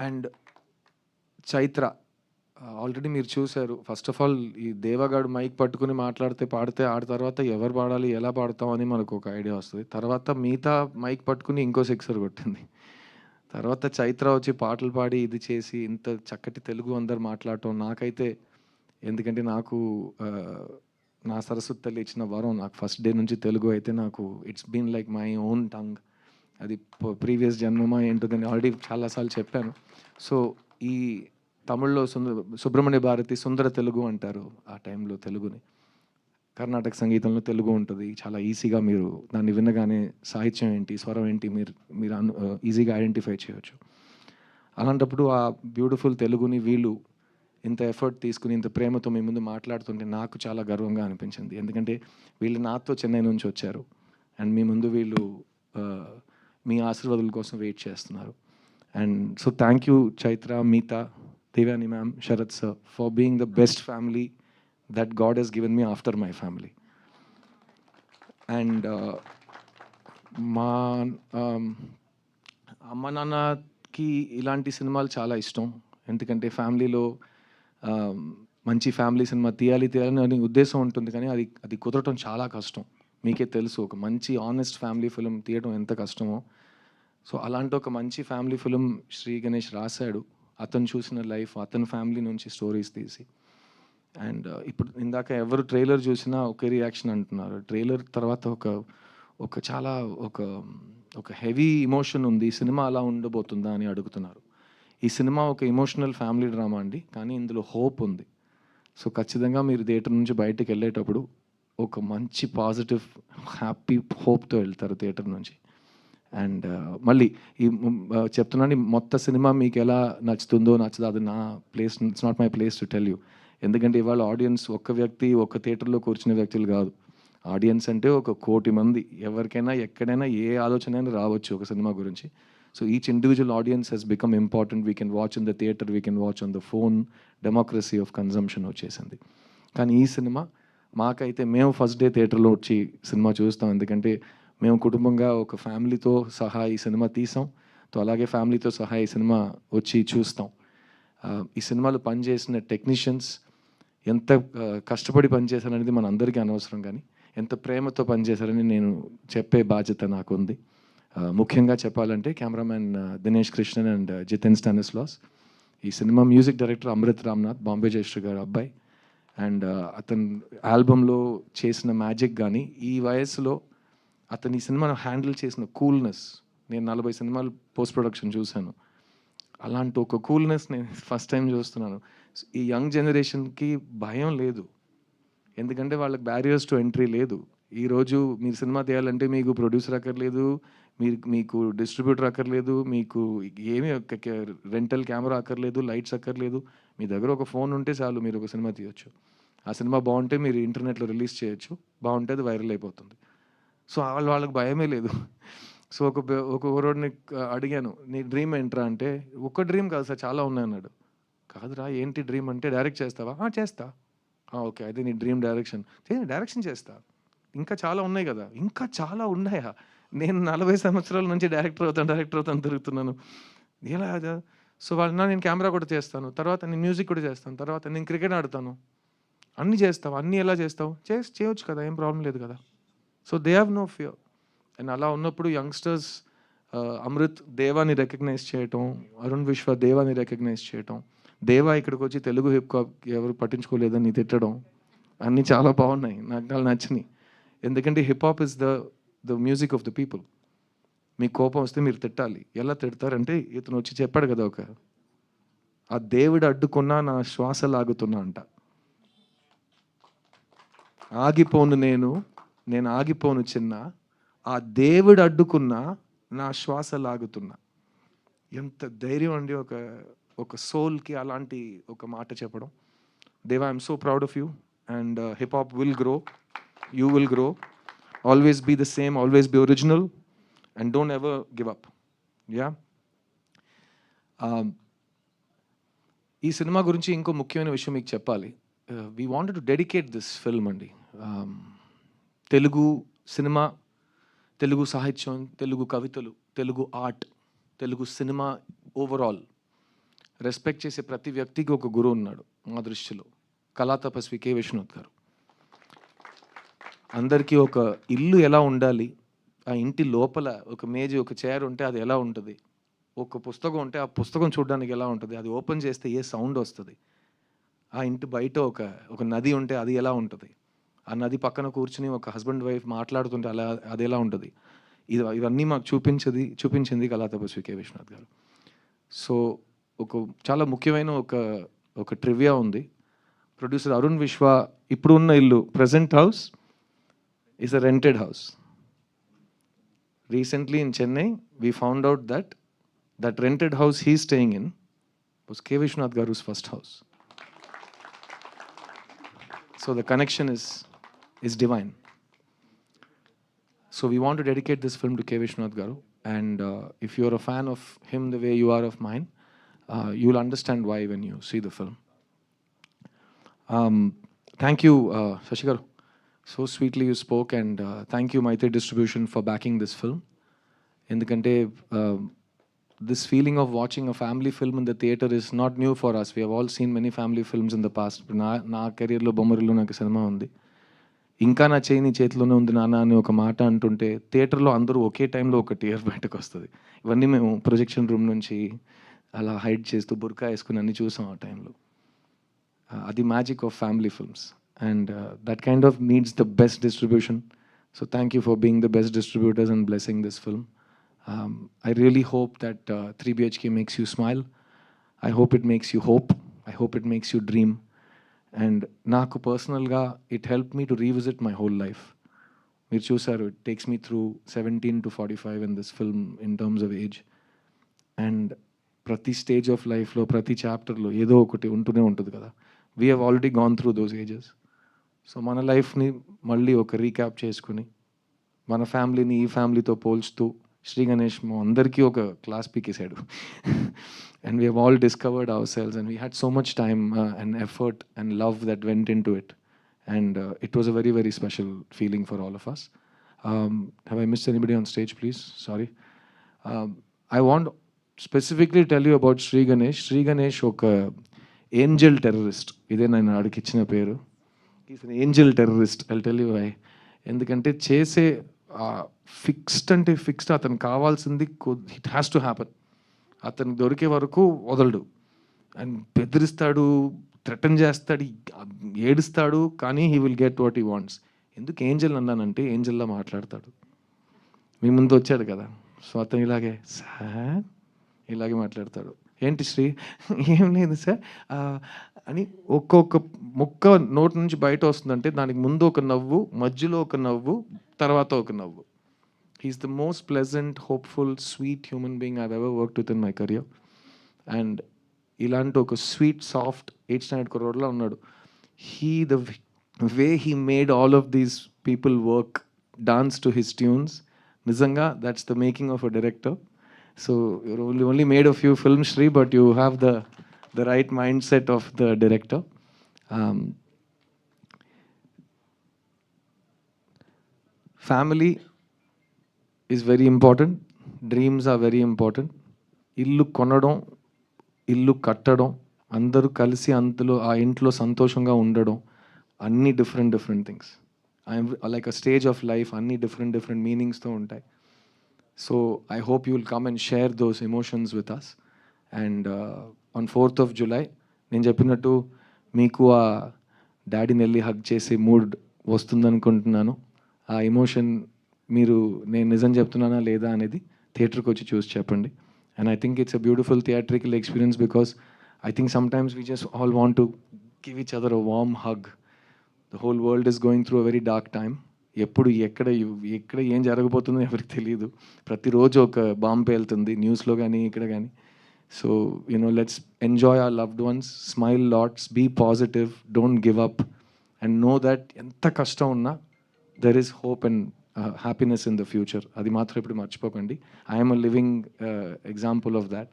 And Chaitra already మీరు చూశారు. First of all ఈ దేవగాడు మైక్ పట్టుకుని మాట్లాడితే పాడితే ఆడ తర్వాత ఎవరు పాడాలి ఎలా పాడతాం అని మనకు ఒక ఐడియా వస్తుంది. తర్వాత మిగతా మైక్ పట్టుకుని ఇంకో సిక్సర్ కొట్టింది. తర్వాత చైత్ర వచ్చి పాటలు పాడి ఇది చేసి ఇంత చక్కటి తెలుగు అందరు మాట్లాడటం నాకైతే, ఎందుకంటే నాకు నా సరస్వతి తల్లి ఇచ్చిన వరం. నాకు ఫస్ట్ డే నుంచి తెలుగు అయితే నాకు it's been like my own tongue. అది ప్రీవియస్ జన్మమా ఏంటో నేను ఆల్రెడీ చాలాసార్లు చెప్పాను. సో ఈ తమిళ్లో సుబ్రహ్మణ్య భారతి సుందర తెలుగు అంటారు ఆ టైంలో తెలుగుని. కర్ణాటక సంగీతంలో తెలుగు ఉంటుంది. చాలా ఈజీగా మీరు దాన్ని వినగానే సాహిత్యం ఏంటి, స్వరం ఏంటి మీరు ఈజీగా ఐడెంటిఫై చేయవచ్చు. అలాంటప్పుడు ఆ బ్యూటిఫుల్ తెలుగుని వీళ్ళు ఇంత ఎఫర్ట్ తీసుకుని ఇంత ప్రేమతో మీ ముందు మాట్లాడుతుంటే నాకు చాలా గర్వంగా అనిపించింది. ఎందుకంటే వీళ్ళు నాతో చెన్నై నుంచి వచ్చారు అండ్ మీ ముందు వీళ్ళు మీ ఆశీర్వాదాల కోసం వెయిట్ చేస్తున్నారు. And so thank you Chaitra, Meeta, Devani ma'am, Sharath sir for being the best family that God has given me after my family. And మా అమ్మ నాన్నకి ఇలాంటి సినిమాలు చాలా ఇష్టం. ఎందుకంటే ఫ్యామిలీలో మంచి ఫ్యామిలీ సినిమా తీయాలి అని ఉద్దేశం ఉంటుంది, కానీ అది కుదరటం చాలా కష్టం. మీకే తెలుసు ఒక మంచి ఆనెస్ట్ ఫ్యామిలీ ఫిలిం తీయడం ఎంత కష్టమో. సో అలాంటి ఒక మంచి ఫ్యామిలీ ఫిలిం శ్రీ గణేష్ రాశాడు. అతను చూసిన లైఫ్, అతని ఫ్యామిలీ నుంచి స్టోరీస్ తీసి. అండ్ ఇప్పుడు ఇందాక ఎవరు ట్రైలర్ చూసినా ఒకే రియాక్షన్ అంటున్నారు. ట్రైలర్ తర్వాత ఒక చాలా ఒక హెవీ ఎమోషన్ ఉంది, సినిమా అలా ఉండబోతుందా అని అడుగుతున్నారు. ఈ సినిమా ఒక ఎమోషనల్ ఫ్యామిలీ డ్రామా అండి, కానీ ఇందులో హోప్ ఉంది. సో ఖచ్చితంగా మీరు థియేటర్ నుంచి బయటకు వెళ్ళేటప్పుడు ఒక మంచి పాజిటివ్ హ్యాపీ హోప్తో వెళ్తారు థియేటర్ నుంచి. అండ్ మళ్ళీ ఈ చెప్తున్నాను, మొత్తం సినిమా మీకు ఎలా నచ్చుతుందో నచ్చదో అది నా place, it's not my place to tell you. ఎందుకంటే ఇవాళ ఆడియన్స్ ఒక్క వ్యక్తి ఒక్క థియేటర్లో కూర్చునే వ్యక్తులు కాదు. ఆడియన్స్ అంటే 1,00,00,000 మంది. ఎవరికైనా ఎక్కడైనా ఏ ఆలోచన అయినా రావచ్చు ఒక సినిమా గురించి. So each individual audience Hess become important. We can watch in the theatre, we can watch on the phone. Democracy of consumption వచ్చేసింది. కానీ ఈ సినిమా మాకైతే మేము ఫస్ట్ డే థియేటర్లో వచ్చి సినిమా చూస్తాం. ఎందుకంటే మేము కుటుంబంగా ఒక ఫ్యామిలీతో సహా ఈ సినిమా తీసాం. సో అలాగే ఫ్యామిలీతో సహా ఈ సినిమా వచ్చి చూస్తాం. ఈ సినిమాలో పనిచేసిన టెక్నీషియన్స్ ఎంత కష్టపడి పనిచేశారనేది మన అందరికీ అనవసరం, కానీ ఎంత ప్రేమతో పనిచేశారని నేను చెప్పే బాధ్యత నాకు ఉంది. ముఖ్యంగా చెప్పాలంటే కెమెరామ్యాన్ దినేష్ కృష్ణన్ అండ్ జితెన్ స్టానిస్లాస్. ఈ cinema music director Amrit Ramnath, Bombay Jayashri garu అబ్బాయి. అండ్ అతను ఆల్బంలో చేసిన మ్యాజిక్ కానీ ఈ వయసులో అతను ఈ సినిమాను హ్యాండిల్ చేసిన కూల్నెస్, నేను 40 సినిమాలు పోస్ట్ ప్రొడక్షన్ చూశాను. అలాంటి ఒక కూల్నెస్ నేను ఫస్ట్ టైం చూస్తున్నాను. ఈ యంగ్ జనరేషన్కి భయం లేదు, ఎందుకంటే వాళ్ళకి బ్యారియర్స్ టు ఎంట్రీ లేదు. ఈరోజు మీరు సినిమా తీయాలంటే మీకు ప్రొడ్యూసర్ అక్కర్లేదు, మీకు డిస్ట్రిబ్యూటర్ అక్కర్లేదు, మీకు ఏమీ రెంటల్ కెమెరా అక్కర్లేదు, లైట్స్ అక్కర్లేదు. మీ దగ్గర ఒక ఫోన్ ఉంటే చాలు, మీరు ఒక సినిమా తీయొచ్చు. ఆ సినిమా బాగుంటే మీరు ఇంటర్నెట్లో రిలీజ్ చేయొచ్చు, బాగుంటే అది వైరల్ అయిపోతుంది. సో వాళ్ళకి భయమే లేదు. సో ఒక ఊరోడిని అడిగాను, నీ డ్రీమ్ ఏంట్రా అంటే, ఒక్క డ్రీమ్ కాదు సార్ చాలా ఉన్నాయి అన్నాడు. కాదురా ఏంటి డ్రీమ్ అంటే, డైరెక్ట్ చేస్తావా? చేస్తా. ఓకే, అయితే నీ డ్రీమ్ డైరెక్షన్ చేస్తా. ఇంకా చాలా ఉన్నాయి కదా. ఇంకా చాలా ఉన్నాయా? నేను 40 సంవత్సరాల నుంచి డైరెక్టర్ అవుతాను తిరుగుతున్నాను. ఎలా? సో వాళ్ళ నేను కెమెరా కూడా చేస్తాను, తర్వాత నేను మ్యూజిక్ కూడా చేస్తాను, తర్వాత నేను క్రికెట్ ఆడతాను. అన్నీ చేస్తావు, అన్నీ ఎలా చేస్తావు? చేయొచ్చు కదా, ఏం ప్రాబ్లం లేదు కదా. So they have no fear. And అలా ఉన్నప్పుడు యంగ్స్టర్స్ అమృత్ దేవాని రికగ్నైజ్ చేయటం, అరుణ్ విశ్వ దేవాని రికగ్నైజ్ చేయటం, దేవా ఇక్కడికి వచ్చి తెలుగు హిప్ హాప్ ఎవరు పట్టించుకోలేదని తిట్టడం, అన్నీ చాలా బాగున్నాయి, నాకు నచ్చినాయి. ఎందుకంటే hip hop is the music of the people. మీకు కోపం వస్తే మీరు తిట్టాలి. ఎలా తిడతారంటే, ఇతను వచ్చి చెప్పాడు కదా, ఆ దేవుడు అడ్డుకున్నా నా శ్వాస లాగుతున్నా అంట. ఆగిపోను నేను ఆగిపోను చిన్న, ఆ దేవుడు అడ్డుకున్నా నా శ్వాస లాగుతున్నా. ఎంత ధైర్యం అండి ఒక సోల్కి అలాంటి ఒక మాట చెప్పడం. Deva, I'm so proud of you. And hip hop will grow, you will grow. Always be the same, always be original and don't ever give up. Yeah, ఈ సినిమా గురించి ఇంకో ముఖ్యమైన విషయం మీకు చెప్పాలి. We wanted to dedicate this film అండి. Telugu cinema, Telugu సాహిత్యం, తెలుగు కవితలు, Telugu art, Telugu cinema overall respect చేసే ప్రతి వ్యక్తికి ఒక గురువు ఉన్నాడు మా దృష్టిలో. కళా తపస్వి కె. విశ్వనాథ్ గారు. అందరికీ ఒక ఇల్లు ఎలా ఉండాలి, ఆ ఇంటి లోపల ఒక మేజు, ఒక చైర్ ఉంటే అది ఎలా ఉంటుంది, ఒక పుస్తకం ఉంటే ఆ పుస్తకం చూడడానికి ఎలా ఉంటుంది, అది ఓపెన్ చేస్తే ఏ సౌండ్ వస్తుంది, ఆ ఇంటి బయట ఒక నది ఉంటే అది ఎలా ఉంటుంది, ఆ నది పక్కన కూర్చుని ఒక హస్బెండ్ వైఫ్ మాట్లాడుతుంటే అది ఎలా ఉంటుంది, ఇవన్నీ మాకు చూపించింది కళా తపస్వి కె. విశ్వనాథ్ గారు. సో చాలా ముఖ్యమైన ఒక ట్రివియా ఉంది. ప్రొడ్యూసర్ అరుణ్ విశ్వ ఇప్పుడు ఉన్న ఇల్లు, present house is a rented house. Recently in Chennai, we found out that rented house he's staying in was K. Vishwanath Garu's first house. So the connection is divine. So we want to dedicate this film to K. Vishwanath Garu. And if you're a fan of him the way you are of mine, you'll understand why when you see the film. Thank you, Shashi Garu. So sweetly you spoke, and thank you Maitri Distribution for backing this film. Endukante this feeling of watching a family film in the theater is not new for us. We have all seen many family films in the past. నా కెరీర్లో బొమ్మరిలో నాకు cinema ఉంది. ఇంకా నా చేయి నీ చేతిలోనే ఉంది నాన్న అని ఒక మాట అంటుంటే థియేటర్లో అందరూ ఒకే టైంలో ఒక టీయర్ బయటకు వస్తుంది. ఇవన్నీ మేము ప్రొజెక్షన్ రూమ్ నుంచి అలా హైడ్ చేస్తూ బుర్కా వేసుకుని అన్నీ చూసాం ఆ టైంలో. అది magic of family films. And that kind of needs the best distribution. So thank you for being the best distributors and blessing this film. I really hope that 3BHK makes you smile. I hope it makes you hope. I hope it makes you dream. And నాకు పర్సనల్గా it helped me to revisit my whole life. మీరు చూసారు, it takes me through 17 to 45 in this film in terms of age. And ప్రతి stage of లైఫ్లో ప్రతి చాప్టర్లో ఏదో ఒకటి ఉంటూనే ఉంటుంది కదా. We have already gone through those ages. So మన లైఫ్ని మళ్ళీ ఒక రీక్యాప్ చేసుకుని మన ఫ్యామిలీని ఈ ఫ్యామిలీతో పోల్చుతూ శ్రీ గణేష్ అందరికీ ఒక క్లాస్ పీకేసాడు. And we have all discovered ourselves and we had so much time and effort and love that went into it. And it was a very very special feeling for all of us. Have I missed anybody on stage please? Sorry. I want specifically tell you about Shri Ganesh. Shri Ganesh ఒక angel terrorist. ఇదే నేను ఆడికి ఇచ్చిన పేరు. Is an angel terrorist. I'll tell you why. ఎందుకంటే చేసే fixed అంటే fixed, అతనికి కావాల్సింది ఇట్ హ్యాస్ టు హ్యాపన్. అతనికి దొరికే వరకు వదలడు. అండ్ బెదిరిస్తాడు, థ్రెటన్ చేస్తాడు, ఏడుస్తాడు, కానీ he will get what he wants. ఎందుకు ఏంజల్ అన్నానంటే ఏంజల్లా మాట్లాడతాడు. మీ ముందు వచ్చాడు కదా, సో అతను ఇలాగే సార్ ఇలాగే మాట్లాడతాడు. ఏంటి శ్రీ? ఏం లేదు సార్ అని ఒక్కొక్క ముక్క నోటి నుంచి బయట వస్తుందంటే దానికి ముందు ఒక నవ్వు, మధ్యలో ఒక నవ్వు, తర్వాత ఒక నవ్వు. He's the most pleasant, hopeful, sweet human being I've ever worked with in my career. And ఇలాంటి ఒక స్వీట్, సాఫ్ట్ 8th standard కుర్రోడ్లా ఉన్నాడు. The way he made all of these people work, dance to his tunes, నిజంగా that's the making of a director. So you only made a few films, Shri, but you have the right mindset of the director. Family is very important. Dreams are very important. ఇల్లు కొనడం, ఇల్లు కట్టడం, అందరూ కలిసి అందులో ఆ ఇంట్లో సంతోషంగా ఉండడం, అన్ని different things. Like a stage of life, అన్ని డిఫరెంట్ మీనింగ్స్తో ఉంటాయి. So I hope you will come and share those emotions with us. And on 4th of July, నేను చెప్పినట్టు మీకు ఆ డాడీని వెళ్ళి హగ్ చేసే మూడ్ వస్తుందనుకుంటున్నాను. ఆ ఎమోషన్ మీరు నేను నిజం చెప్తున్నానా లేదా అనేది థియేటర్కి వచ్చి చూసి చెప్పండి. And I think it's a beautiful theatrical experience because I think sometimes we just all want to give each other a warm hug. The whole world is going through a very dark time. ఎప్పుడు ఎక్కడ ఏం జరగబోతుందో ఎవరికి తెలియదు. ప్రతిరోజు ఒక bomb పేలుతుంది న్యూస్లో కానీ ఇక్కడ కానీ. So let's enjoy our loved ones, smile lots, be positive, don't give up, and know that ఎంత కష్టం ఉన్నా there is hope and happiness in the future. అది మాత్రం ఇప్పుడు మర్చిపోకండి. I'm a living example of that.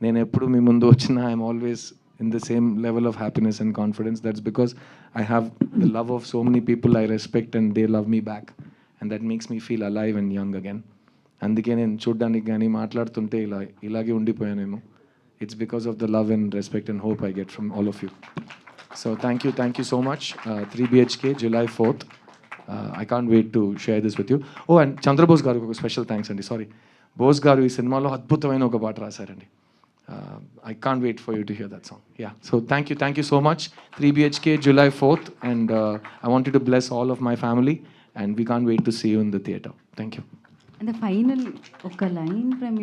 నేను ఎప్పుడు మీ ముందు వచ్చినా I'm always in the same level of happiness and confidence. That's because I have the love of so many people I respect and they love me back, and that makes me feel alive and young again. అందుకే నేను చూడ్డానికి కానీ మాట్లాడుతుంటే ఇలాగే ఉండిపోయానేమో. it's because of the love and respect and hope I get from all of you. So thank you so much. 3 BHK, July 4th. I can't wait to share this with you. Oh, and Chandrabose garu ఒక special thanks అండి. Sorry, Bose గారు ఈ సినిమాలో అద్భుతమైన ఒక పాట రాశారండి. I can't wait for you to hear that song. Yeah, so thank you so much. 3 BHK, July 4th, and I want you to bless all of my family, and we can't wait to see you in the theatre. Thank you. And the final, ఒక line from you.